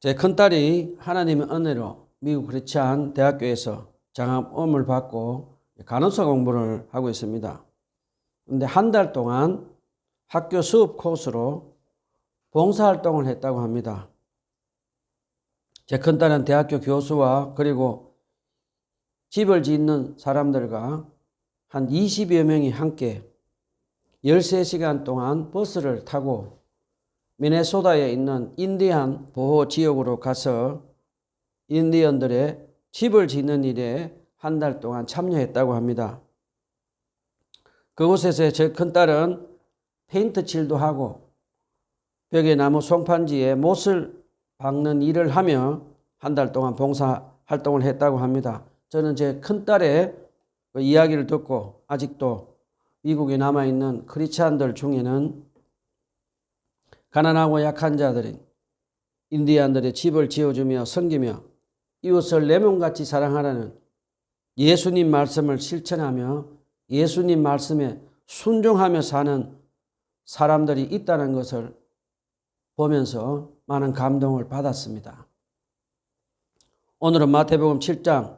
제 큰딸이 하나님의 은혜로 미국 크리스찬 대학교에서 장학금을 받고 간호사 공부를 하고 있습니다. 그런데 한 달 동안 학교 수업 코스로 봉사활동을 했다고 합니다. 제 큰딸은 대학교 교수와 그리고 집을 짓는 사람들과 한 20여 명이 함께 13시간 동안 버스를 타고 미네소다에 있는 인디안 보호 지역으로 가서 인디언들의 집을 짓는 일에 한 달 동안 참여했다고 합니다. 그곳에서 제 큰딸은 페인트 칠도 하고 벽에 나무 송판지에 못을 박는 일을 하며 한 달 동안 봉사활동을 했다고 합니다. 저는 제 큰딸의 그 이야기를 듣고 아직도 미국에 남아있는 크리스찬들 중에는 가난하고 약한 자들인 인디안들의 집을 지어주며 섬기며 이웃을 내 몸같이 사랑하라는 예수님 말씀을 실천하며 예수님 말씀에 순종하며 사는 사람들이 있다는 것을 보면서 많은 감동을 받았습니다. 오늘은 마태복음 7장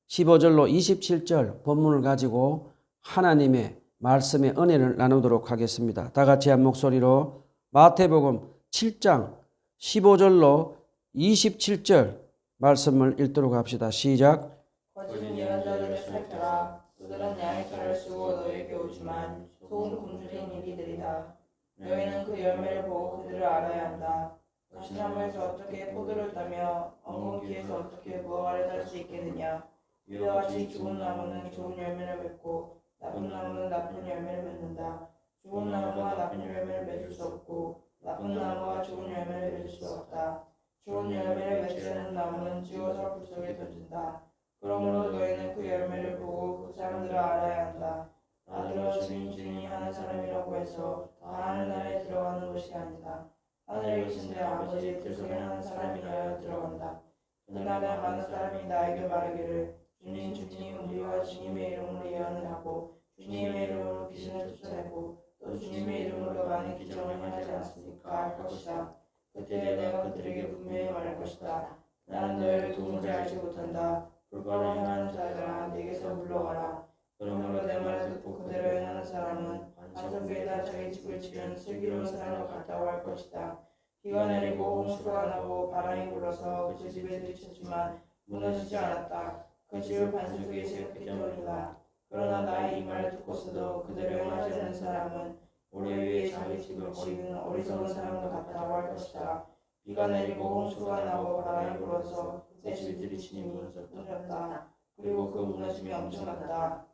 15절로 27절 본문을 가지고 하나님의 말씀의 은혜를 나누도록 하겠습니다. 다 같이 한 목소리로 마태복음 7장 15절로 27절 말씀을 읽도록 합시다. 시작. 거짓 예언자들을 살펴라. 그들은 양의 털을 쓰고 너에게 오지만 속은 굶주린 이들이다. 너희는 그 열매를 보고 그들을 알아야 한다. 가시나무에서 어떻게 포도를 따며 엉겅퀴에서 어떻게 무화과를 딸 수 있겠느냐. 이와 같이 좋은 나무는 좋은 열매를 맺고 나쁜 나무는 나쁜 열매를 맺는다. 좋은 나무가 나쁜 열매를 맺을 수 없고 나쁜 나무가 좋은 열매를 맺을 수 없다. 좋은 열매를 맺지 않는 나무는 지워서 불 속에 던진다. 그러므로 너희는 그 열매를 보고 그 사람들을 알아야 한다. 나더러 주님 주님 하는 사람이라고 해서 다 하늘나라에 들어가는 것이 아니다. 하늘에 계신 내 아버지의 뜻을 하는 사람이라야 들어간다. 그날에 많은 사람이 나에게 말하기를 주님 주님 우리가 주님의 이름으로 예언을 하고 주님의 이름으로 귀신을 쫓아내고 또 주님의 이름으로 많은 기적을 하지 않았습니까 할 것이다. 그때 내가 그들에게 분명히 말할 것이다. 나는 너희를 도무지 알지 못한다. 불법을 행하는 자들아 내게서 물러가라. 그러므로 내 말을 듣고 그대로 행하는 사람은 반석 위에다 자기 집을 지은 슬기로운 사람과 같다고 할 것이다. 비가 내리고 홍수가 나고 바람이 불어서 그 집에 들이쳤지만 무너지지 않았다. 그 집을 반석 위에 세웠기 때문이다. 그러나 나의 이 말을 듣고서도 그대로 행하지 않는 사람은 모래 위에 자기 집을 지은 어리석은 사람과 같다고 할 것이다. 비가 내리고 홍수가 나고 바람이 불어서 내 집이 들이치니 무너졌다. 그리고 그 무너짐이 엄청났다.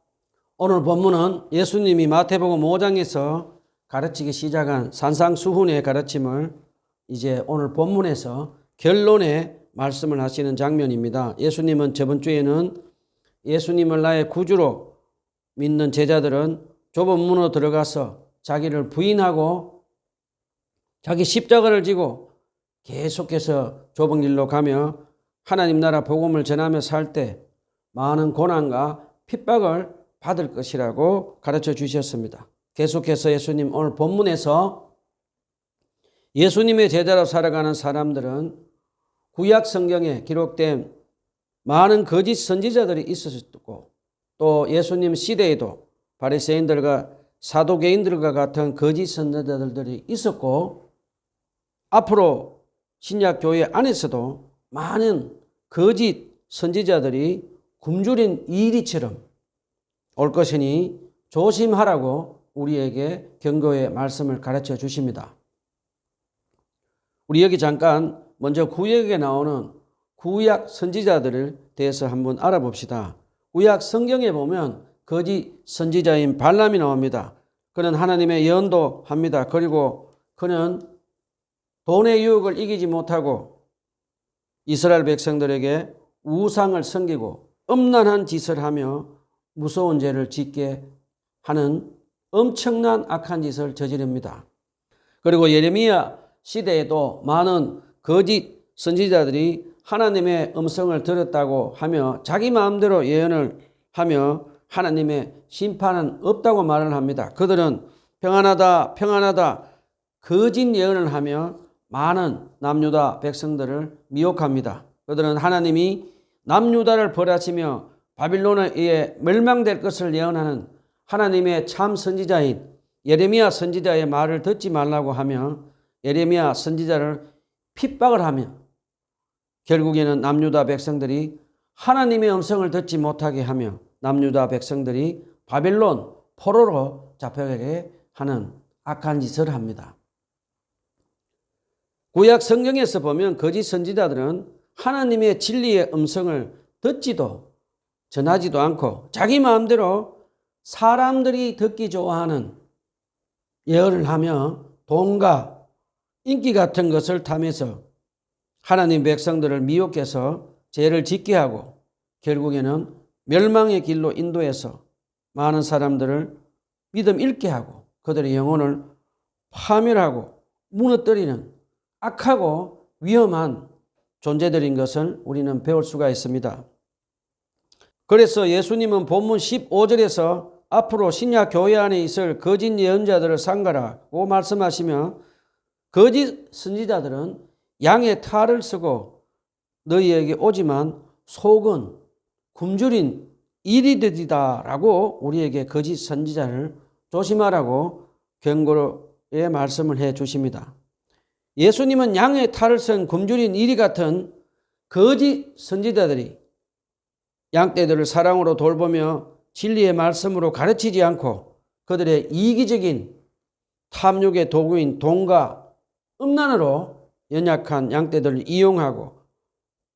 오늘 본문은 예수님이 마태복음 5장에서 가르치기 시작한 산상수훈의 가르침을 이제 오늘 본문에서 결론의 말씀을 하시는 장면입니다. 예수님은 저번 주에는 예수님을 나의 구주로 믿는 제자들은 좁은 문으로 들어가서 자기를 부인하고 자기 십자가를 지고 계속해서 좁은 길로 가며 하나님 나라 복음을 전하며 살 때 많은 고난과 핍박을 받을 것이라고 가르쳐 주셨습니다. 계속해서 예수님 오늘 본문에서 예수님의 제자로 살아가는 사람들은 구약 성경에 기록된 많은 거짓 선지자들이 있었고 또 예수님 시대에도 바리새인들과 사도개인들과 같은 거짓 선지자들이 있었고 앞으로 신약 교회 안에서도 많은 거짓 선지자들이 굶주린 이리처럼 올 것이니 조심하라고 우리에게 경고의 말씀을 가르쳐 주십니다. 우리 여기 잠깐 먼저 구약에 나오는 구약 선지자들을 대해서 한번 알아봅시다. 구약 성경에 보면 거짓 선지자인 발람이 나옵니다. 그는 하나님의 예언도 합니다. 그리고 그는 돈의 유혹을 이기지 못하고 이스라엘 백성들에게 우상을 섬기고 음란한 짓을 하며 무서운 죄를 짓게 하는 엄청난 악한 짓을 저지릅니다. 그리고 예레미야 시대에도 많은 거짓 선지자들이 하나님의 음성을 들었다고 하며 자기 마음대로 예언을 하며 하나님의 심판은 없다고 말을 합니다. 그들은 평안하다 평안하다 거짓 예언을 하며 많은 남유다 백성들을 미혹합니다. 그들은 하나님이 남유다를 벌하시며 바빌론에 의해 멸망될 것을 예언하는 하나님의 참 선지자인 예레미야 선지자의 말을 듣지 말라고 하며 예레미야 선지자를 핍박을 하며 결국에는 남유다 백성들이 하나님의 음성을 듣지 못하게 하며 남유다 백성들이 바벨론 포로로 잡혀가게 하는 악한 짓을 합니다. 구약 성경에서 보면 거짓 선지자들은 하나님의 진리의 음성을 듣지도 전하지도 않고 자기 마음대로 사람들이 듣기 좋아하는 예언을 하며 돈과 인기 같은 것을 탐해서 하나님 백성들을 미혹해서 죄를 짓게 하고 결국에는 멸망의 길로 인도해서 많은 사람들을 믿음 잃게 하고 그들의 영혼을 파멸하고 무너뜨리는 악하고 위험한 존재들인 것을 우리는 배울 수가 있습니다. 그래서 예수님은 본문 15절에서 앞으로 신약 교회 안에 있을 거짓 예언자들을 상가라고 말씀하시며 거짓 선지자들은 양의 탈을 쓰고 너희에게 오지만 속은 굶주린 이리들이다라고 우리에게 거짓 선지자를 조심하라고 경고의 말씀을 해 주십니다. 예수님은 양의 탈을 쓴 굶주린 이리 같은 거짓 선지자들이 양떼들을 사랑으로 돌보며 진리의 말씀으로 가르치지 않고 그들의 이기적인 탐욕의 도구인 돈과 음란으로 연약한 양떼들을 이용하고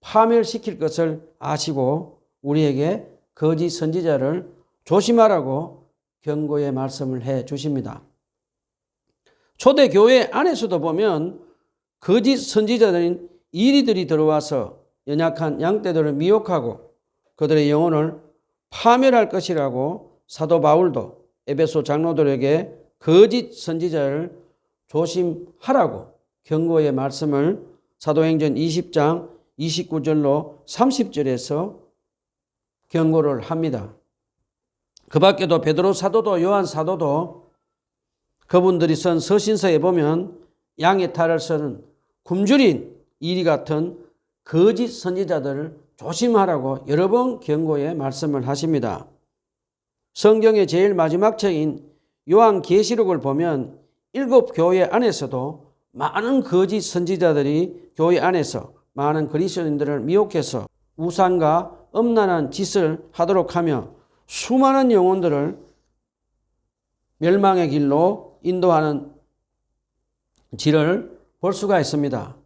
파멸시킬 것을 아시고 우리에게 거짓 선지자를 조심하라고 경고의 말씀을 해 주십니다. 초대교회 안에서도 보면 거짓 선지자들인 이리들이 들어와서 연약한 양떼들을 미혹하고 그들의 영혼을 파멸할 것이라고 사도 바울도 에베소 장로들에게 거짓 선지자를 조심하라고 경고의 말씀을 사도행전 20장 29절로 30절에서 경고를 합니다. 그 밖에도 베드로 사도도 요한 사도도 그분들이 쓴 서신서에 보면 양의 탈을 쓰는 굶주린 이리 같은 거짓 선지자들을 조심하라고 여러 번 경고의 말씀을 하십니다. 성경의 제일 마지막 책인 요한계시록을 보면 7교회 안에서도 많은 거짓 선지자들이 교회 안에서 많은 그리스도인들을 미혹해서 우상과 음란한 짓을 하도록 하며 수많은 영혼들을 멸망의 길로 인도하는 질을 볼 수가 있습니다.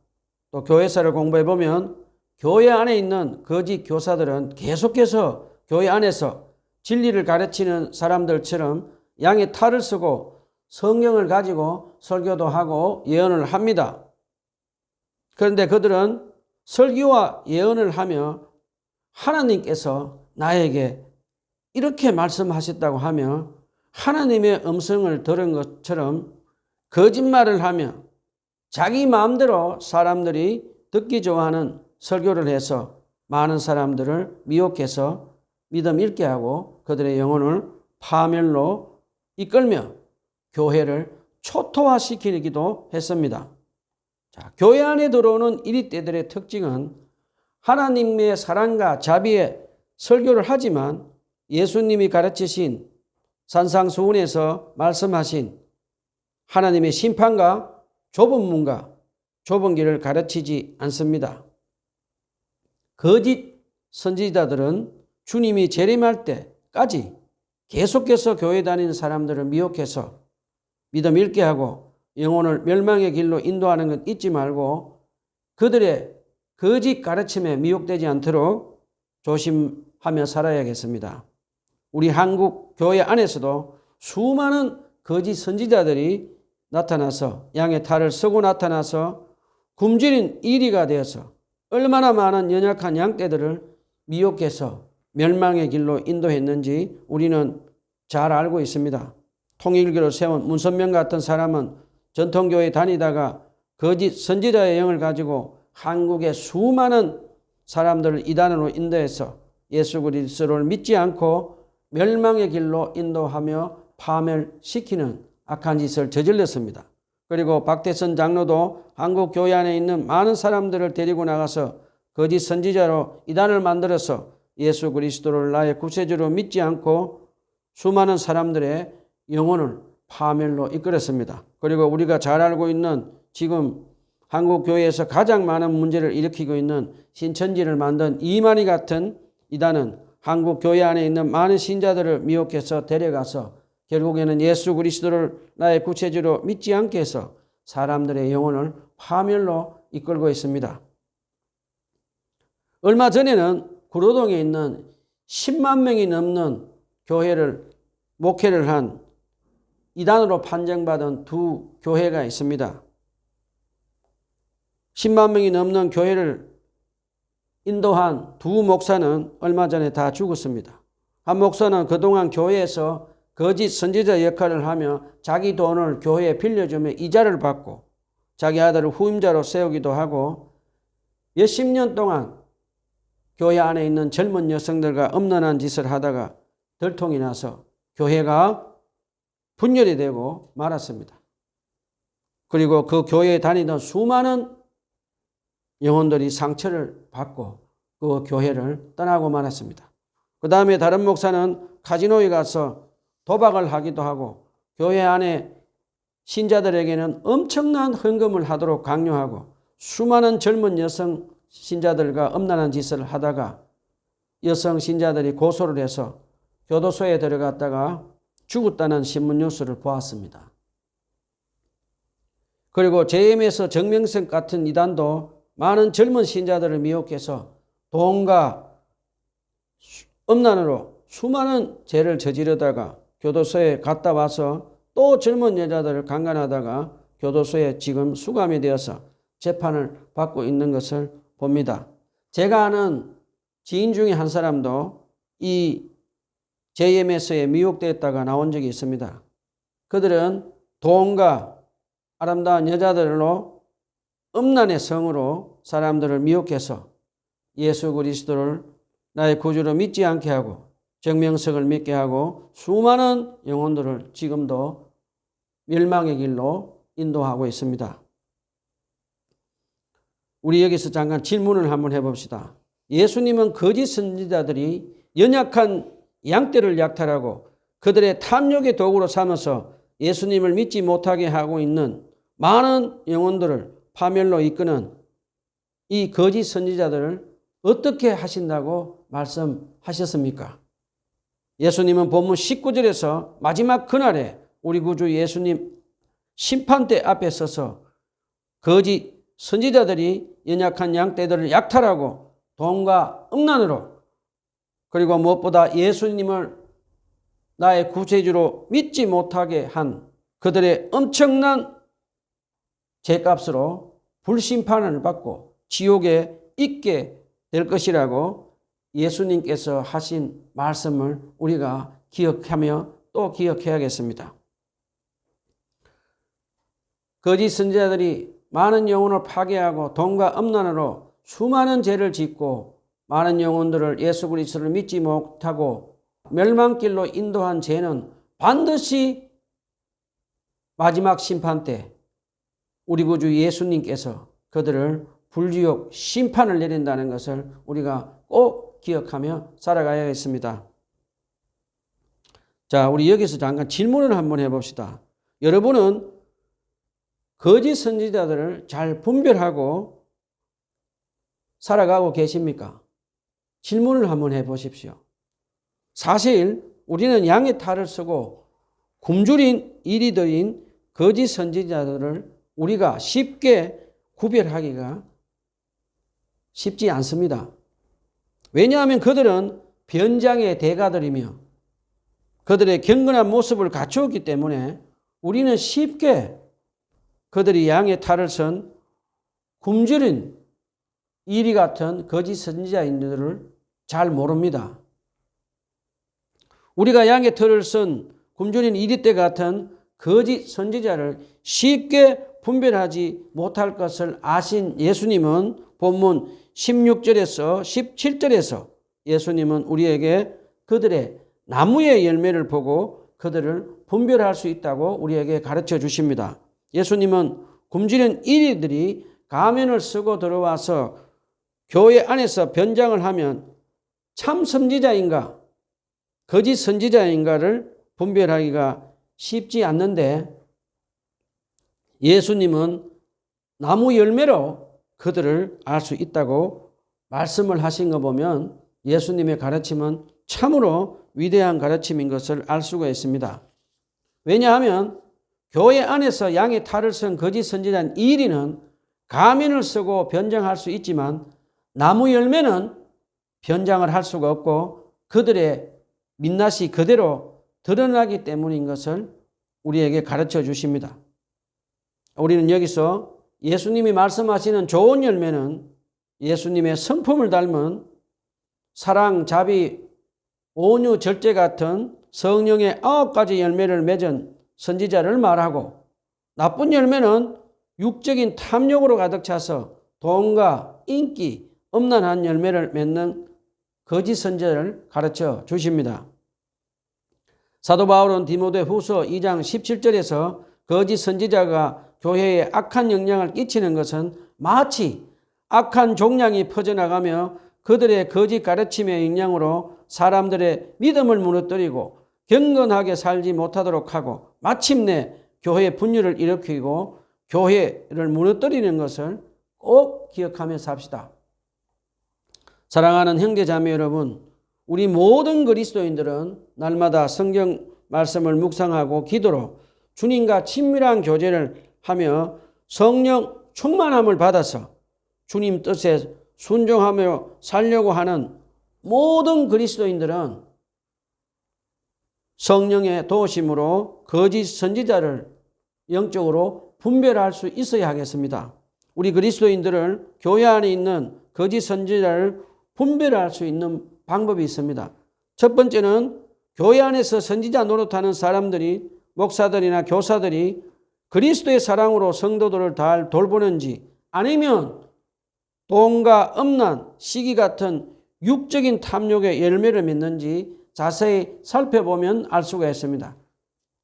또 교회사를 공부해 보면 교회 안에 있는 거짓 교사들은 계속해서 교회 안에서 진리를 가르치는 사람들처럼 양의 탈을 쓰고 성경을 가지고 설교도 하고 예언을 합니다. 그런데 그들은 설교와 예언을 하며 하나님께서 나에게 이렇게 말씀하셨다고 하며 하나님의 음성을 들은 것처럼 거짓말을 하며 자기 마음대로 사람들이 듣기 좋아하는 설교를 해서 많은 사람들을 미혹해서 믿음 잃게 하고 그들의 영혼을 파멸로 이끌며 교회를 초토화시키기도 했습니다. 자, 교회 안에 들어오는 이리떼들의 특징은 하나님의 사랑과 자비의 설교를 하지만 예수님이 가르치신 산상수훈에서 말씀하신 하나님의 심판과 좁은 문과 좁은 길을 가르치지 않습니다. 거짓 선지자들은 주님이 재림할 때까지 계속해서 교회 다니는 사람들을 미혹해서 믿음 잃게 하고 영혼을 멸망의 길로 인도하는 것 잊지 말고 그들의 거짓 가르침에 미혹되지 않도록 조심하며 살아야겠습니다. 우리 한국 교회 안에서도 수많은 거짓 선지자들이 나타나서 양의 탈을 쓰고 나타나서 굶주린 이리가 되어서 얼마나 많은 연약한 양떼들을 미혹해서 멸망의 길로 인도했는지 우리는 잘 알고 있습니다. 통일교를 세운 문선명 같은 사람은 전통교회 다니다가 거짓 선지자의 영을 가지고 한국의 수많은 사람들을 이단으로 인도해서 예수 그리스도를 믿지 않고 멸망의 길로 인도하며 파멸시키는 악한 짓을 저질렀습니다. 그리고 박태선 장로도 한국 교회 안에 있는 많은 사람들을 데리고 나가서 거짓 선지자로 이단을 만들어서 예수 그리스도를 나의 구세주로 믿지 않고 수많은 사람들의 영혼을 파멸로 이끌었습니다. 그리고 우리가 잘 알고 있는 지금 한국 교회에서 가장 많은 문제를 일으키고 있는 신천지를 만든 이만희 같은 이단은 한국 교회 안에 있는 많은 신자들을 미혹해서 데려가서 결국에는 예수 그리스도를 나의 구세주로 믿지 않게 해서 사람들의 영혼을 파멸로 이끌고 있습니다. 얼마 전에는 구로동에 있는 10만 명이 넘는 교회를 목회를 한 이단으로 판정받은 두 교회가 있습니다. 10만 명이 넘는 교회를 인도한 두 목사는 얼마 전에 다 죽었습니다. 한 목사는 그동안 교회에서 거짓 선지자 역할을 하며 자기 돈을 교회에 빌려주며 이자를 받고 자기 아들을 후임자로 세우기도 하고 몇십 년 동안 교회 안에 있는 젊은 여성들과 엄란한 짓을 하다가 들통이 나서 교회가 분열이 되고 말았습니다. 그리고 그 교회에 다니던 수많은 영혼들이 상처를 받고 그 교회를 떠나고 말았습니다. 그 다음에 다른 목사는 카지노에 가서 도박을 하기도 하고 교회 안에 신자들에게는 엄청난 헌금을 하도록 강요하고 수많은 젊은 여성 신자들과 엄란한 짓을 하다가 여성 신자들이 고소를 해서 교도소에 들어갔다가 죽었다는 신문 뉴스를 보았습니다. 그리고 JMS 정명석 같은 이단도 많은 젊은 신자들을 미혹해서 돈과 음란으로 수많은 죄를 저지르다가 교도소에 갔다 와서 또 젊은 여자들을 강간하다가 교도소에 지금 수감이 되어서 재판을 받고 있는 것을 봅니다. 제가 아는 지인 중에 한 사람도 이 JMS에 미혹되었다가 나온 적이 있습니다. 그들은 돈과 아름다운 여자들로 음란의 성으로 사람들을 미혹해서 예수 그리스도를 나의 구주로 믿지 않게 하고 정명석을 믿게 하고 수많은 영혼들을 지금도 멸망의 길로 인도하고 있습니다. 우리 여기서 잠깐 질문을 한번 해봅시다. 예수님은 거짓 선지자들이 연약한 양떼를 약탈하고 그들의 탐욕의 도구로 삼아서 예수님을 믿지 못하게 하고 있는 많은 영혼들을 파멸로 이끄는 이 거짓 선지자들을 어떻게 하신다고 말씀하셨습니까? 예수님은 본문 19절에서 마지막 그날에 우리 구주 예수님 심판대 앞에 서서 거짓 선지자들이 연약한 양떼들을 약탈하고 돈과 음란으로 그리고 무엇보다 예수님을 나의 구세주로 믿지 못하게 한 그들의 엄청난 죄값으로 불심판을 받고 지옥에 있게 될 것이라고 예수님께서 하신 말씀을 우리가 기억하며 또 기억해야겠습니다. 거짓 선지자들이 많은 영혼을 파괴하고 돈과 음란으로 수많은 죄를 짓고 많은 영혼들을 예수 그리스도를 믿지 못하고 멸망길로 인도한 죄는 반드시 마지막 심판 때 우리 구주 예수님께서 그들을 불지옥 심판을 내린다는 것을 우리가 꼭 기억하며 살아가야겠습니다. 자, 우리 여기서 잠깐 질문을 한번 해봅시다. 여러분은 거짓 선지자들을 잘 분별하고 살아가고 계십니까? 질문을 한번 해보십시오. 사실 우리는 양의 탈을 쓰고 굶주린 이리들인 거짓 선지자들을 우리가 쉽게 구별하기가 쉽지 않습니다. 왜냐하면 그들은 변장의 대가들이며 그들의 경건한 모습을 갖추었기 때문에 우리는 쉽게 그들이 양의 탈을 쓴 굶주린 이리 같은 거짓 선지자인들을 잘 모릅니다. 우리가 양의 털을 쓴 굶주린 이리떼 같은 거짓 선지자를 쉽게 분별하지 못할 것을 아신 예수님은 본문 16절에서 17절에서 예수님은 우리에게 그들의 나무의 열매를 보고 그들을 분별할 수 있다고 우리에게 가르쳐 주십니다. 예수님은 굶주린 이리들이 가면을 쓰고 들어와서 교회 안에서 변장을 하면 참 선지자인가 거짓 선지자인가를 분별하기가 쉽지 않는데 예수님은 나무 열매로 그들을 알 수 있다고 말씀을 하신 거 보면 예수님의 가르침은 참으로 위대한 가르침인 것을 알 수가 있습니다. 왜냐하면 교회 안에서 양의 탈을 쓴 거짓 선지자인 이리는 가면을 쓰고 변장할 수 있지만 나무 열매는 변장을 할 수가 없고 그들의 민낯이 그대로 드러나기 때문인 것을 우리에게 가르쳐 주십니다. 우리는 여기서 예수님이 말씀하시는 좋은 열매는 예수님의 성품을 닮은 사랑, 자비, 온유, 절제 같은 성령의 9가지 열매를 맺은 선지자를 말하고 나쁜 열매는 육적인 탐욕으로 가득 차서 돈과 인기, 음란한 열매를 맺는 거짓 선지자를 가르쳐 주십니다. 사도 바울은 디모데 후서 2장 17절에서 거짓 선지자가 교회에 악한 영향을 끼치는 것은 마치 악한 종양이 퍼져나가며 그들의 거짓 가르침의 영향으로 사람들의 믿음을 무너뜨리고 경건하게 살지 못하도록 하고 마침내 교회의 분열을 일으키고 교회를 무너뜨리는 것을 꼭 기억하며 삽시다. 사랑하는 형제자매 여러분, 우리 모든 그리스도인들은 날마다 성경 말씀을 묵상하고 기도로 주님과 친밀한 교제를 하며 성령 충만함을 받아서 주님 뜻에 순종하며 살려고 하는 모든 그리스도인들은 성령의 도우심으로 거짓 선지자를 영적으로 분별할 수 있어야 하겠습니다. 우리 그리스도인들을 교회 안에 있는 거짓 선지자를 분별할 수 있는 방법이 있습니다. 첫 번째는 교회 안에서 선지자 노릇하는 사람들이 목사들이나 교사들이 그리스도의 사랑으로 성도들을 잘 돌보는지 아니면 돈과 음란, 시기 같은 육적인 탐욕의 열매를 맺는지 자세히 살펴보면 알 수가 있습니다.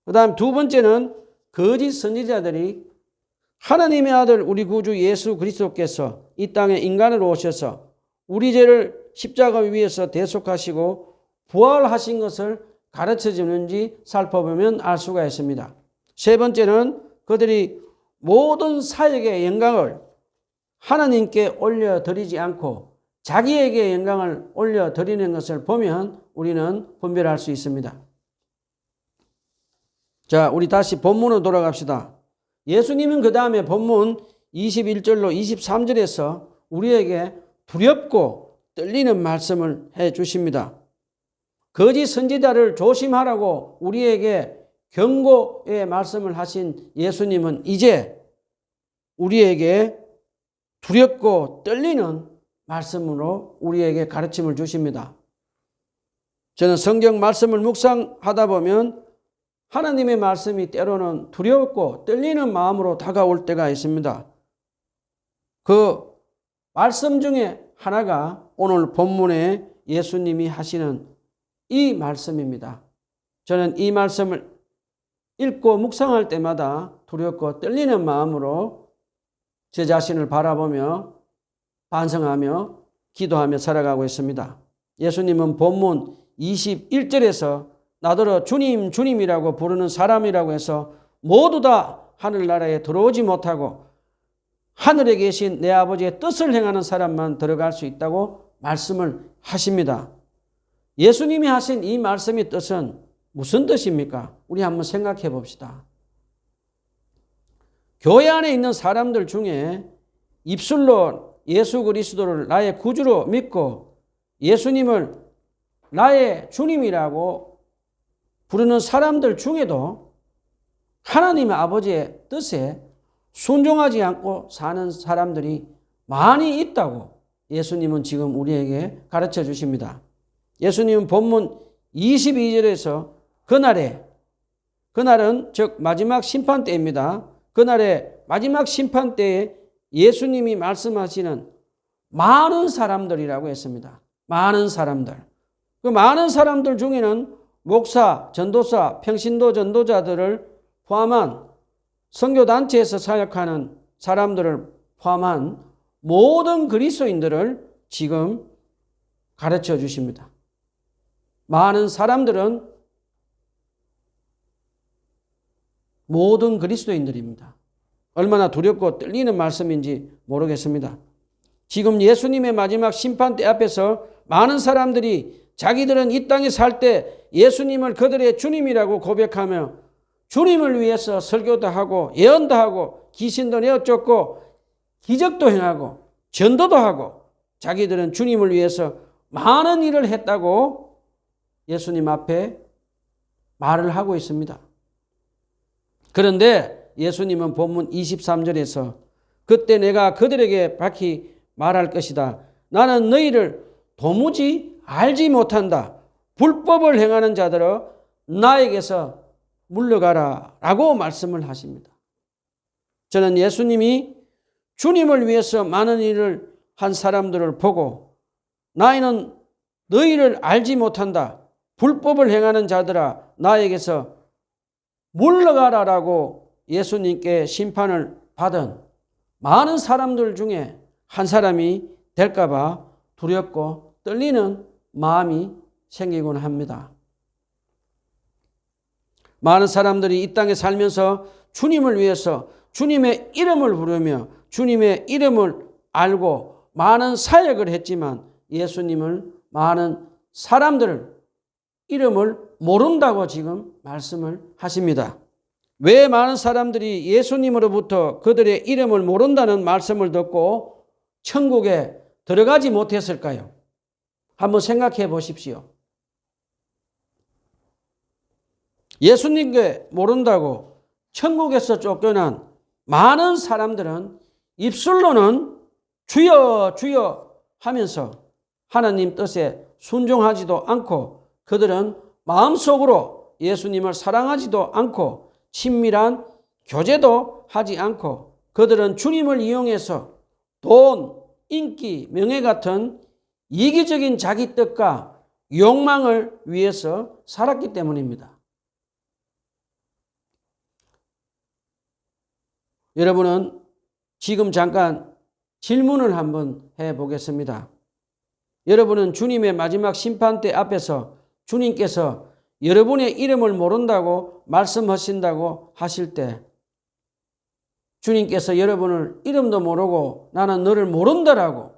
그 다음 두 번째는 거짓 선지자들이 하나님의 아들 우리 구주 예수 그리스도께서 이 땅에 인간으로 오셔서 우리 죄를 십자가 위에서 대속하시고 부활하신 것을 가르쳐 주는지 살펴보면 알 수가 있습니다. 세 번째는 그들이 모든 사역의 영광을 하나님께 올려드리지 않고 자기에게 영광을 올려드리는 것을 보면 우리는 분별할 수 있습니다. 자, 우리 다시 본문으로 돌아갑시다. 예수님은 그 다음에 본문 21절로 23절에서 우리에게 두렵고 떨리는 말씀을 해 주십니다. 거짓 선지자를 조심하라고 우리에게 경고의 말씀을 하신 예수님은 이제 우리에게 두렵고 떨리는 말씀으로 우리에게 가르침을 주십니다. 저는 성경 말씀을 묵상하다 보면 하나님의 말씀이 때로는 두렵고 떨리는 마음으로 다가올 때가 있습니다. 그 말씀 중에 하나가 오늘 본문에 예수님이 하시는 이 말씀입니다. 저는 이 말씀을 읽고 묵상할 때마다 두렵고 떨리는 마음으로 제 자신을 바라보며 반성하며 기도하며 살아가고 있습니다. 예수님은 본문 21절에서 나더러 주님 주님이라고 부르는 사람이라고 해서 모두 다 하늘나라에 들어오지 못하고 하늘에 계신 내 아버지의 뜻을 행하는 사람만 들어갈 수 있다고 말씀을 하십니다. 예수님이 하신 이 말씀의 뜻은 무슨 뜻입니까? 우리 한번 생각해 봅시다. 교회 안에 있는 사람들 중에 입술로 예수 그리스도를 나의 구주로 믿고 예수님을 나의 주님이라고 부르는 사람들 중에도 하나님의 아버지의 뜻에 순종하지 않고 사는 사람들이 많이 있다고 예수님은 지금 우리에게 가르쳐 주십니다. 예수님은 본문 22절에서 그날은 즉 마지막 심판 때입니다. 그날의 마지막 심판 때에 예수님이 말씀하시는 많은 사람들이라고 했습니다. 많은 사람들. 그 많은 사람들 중에는 목사, 전도사, 평신도 전도자들을 포함한 선교단체에서 사역하는 사람들을 포함한 모든 그리스도인들을 지금 가르쳐 주십니다. 많은 사람들은 모든 그리스도인들입니다. 얼마나 두렵고 떨리는 말씀인지 모르겠습니다. 지금 예수님의 마지막 심판대 앞에서 많은 사람들이 자기들은 이 땅에 살 때 예수님을 그들의 주님이라고 고백하며 주님을 위해서 설교도 하고 예언도 하고 귀신도 내어쫓고 기적도 행하고 전도도 하고 자기들은 주님을 위해서 많은 일을 했다고 예수님 앞에 말을 하고 있습니다. 그런데 예수님은 본문 23절에서 그때 내가 그들에게 밝히 말할 것이다. 나는 너희를 도무지 알지 못한다. 불법을 행하는 자들아 나에게서 물러가라 라고 말씀을 하십니다. 저는 예수님이 주님을 위해서 많은 일을 한 사람들을 보고 나는 너희를 알지 못한다. 불법을 행하는 자들아 나에게서 물러가라라고 예수님께 심판을 받은 많은 사람들 중에 한 사람이 될까 봐 두렵고 떨리는 마음이 생기곤 합니다. 많은 사람들이 이 땅에 살면서 주님을 위해서 주님의 이름을 부르며 주님의 이름을 알고 많은 사역을 했지만 예수님을 많은 사람들을 이름을 모른다고 지금 말씀을 하십니다. 왜 많은 사람들이 예수님으로부터 그들의 이름을 모른다는 말씀을 듣고 천국에 들어가지 못했을까요? 한번 생각해 보십시오. 예수님께 모른다고 천국에서 쫓겨난 많은 사람들은 입술로는 주여 주여 하면서 하나님 뜻에 순종하지도 않고 그들은 마음속으로 예수님을 사랑하지도 않고 친밀한 교제도 하지 않고 그들은 주님을 이용해서 돈, 인기, 명예 같은 이기적인 자기 뜻과 욕망을 위해서 살았기 때문입니다. 여러분은 지금 잠깐 질문을 한번 해보겠습니다. 여러분은 주님의 마지막 심판대 앞에서 주님께서 여러분의 이름을 모른다고 말씀하신다고 하실 때 주님께서 여러분을 이름도 모르고 나는 너를 모른다라고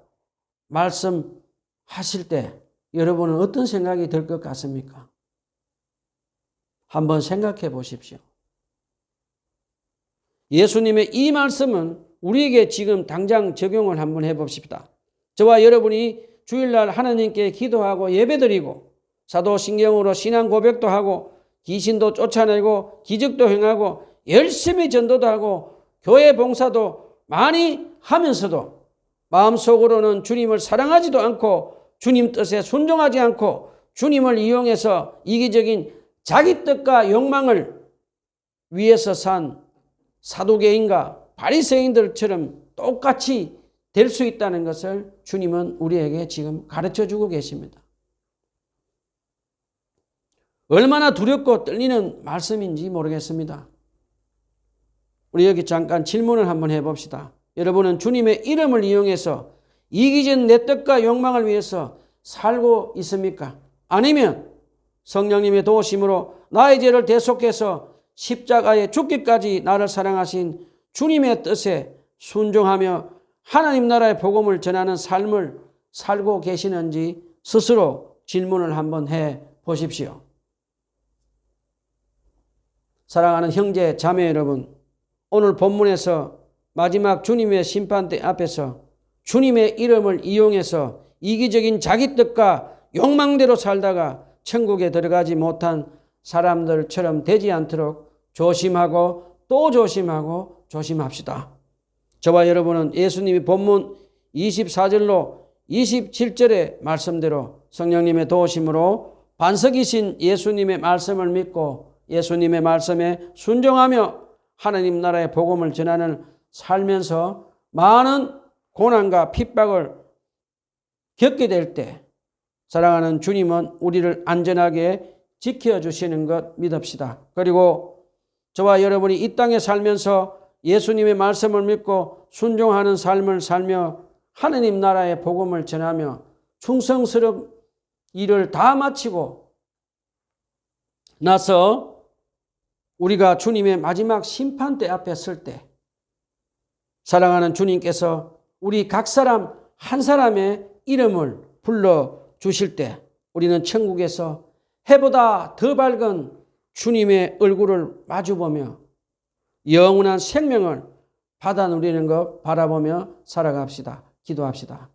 말씀하실 때 여러분은 어떤 생각이 들 것 같습니까? 한번 생각해 보십시오. 예수님의 이 말씀은 우리에게 지금 당장 적용을 한번 해봅시다. 저와 여러분이 주일날 하나님께 기도하고 예배드리고 사도신경으로 신앙 고백도 하고 귀신도 쫓아내고 기적도 행하고 열심히 전도도 하고 교회 봉사도 많이 하면서도 마음속으로는 주님을 사랑하지도 않고 주님 뜻에 순종하지 않고 주님을 이용해서 이기적인 자기 뜻과 욕망을 위해서 산 사두개인과 바리새인들처럼 똑같이 될 수 있다는 것을 주님은 우리에게 지금 가르쳐주고 계십니다. 얼마나 두렵고 떨리는 말씀인지 모르겠습니다. 우리 여기 잠깐 질문을 한번 해봅시다. 여러분은 주님의 이름을 이용해서 이기적인 내 뜻과 욕망을 위해서 살고 있습니까? 아니면 성령님의 도우심으로 나의 죄를 대속해서 십자가에 죽기까지 나를 사랑하신 주님의 뜻에 순종하며 하나님 나라의 복음을 전하는 삶을 살고 계시는지 스스로 질문을 한번 해 보십시오. 사랑하는 형제 자매 여러분, 오늘 본문에서 마지막 주님의 심판대 앞에서 주님의 이름을 이용해서 이기적인 자기 뜻과 욕망대로 살다가 천국에 들어가지 못한 사람들처럼 되지 않도록 조심하고 또 조심하고 조심합시다. 저와 여러분은 예수님이 본문 24절로 27절의 말씀대로 성령님의 도우심으로 반석이신 예수님의 말씀을 믿고 예수님의 말씀에 순종하며 하나님 나라의 복음을 전하는 살면서 많은 고난과 핍박을 겪게 될 때 사랑하는 주님은 우리를 안전하게 지켜주시는 것 믿읍시다. 그리고 저와 여러분이 이 땅에 살면서 예수님의 말씀을 믿고 순종하는 삶을 살며 하느님 나라의 복음을 전하며 충성스러운 일을 다 마치고 나서 우리가 주님의 마지막 심판대 앞에 설 때 사랑하는 주님께서 우리 각 사람 한 사람의 이름을 불러주실 때 우리는 천국에서 해보다 더 밝은 주님의 얼굴을 마주보며 영원한 생명을 받아 누리는 것 바라보며 살아갑시다. 기도합시다.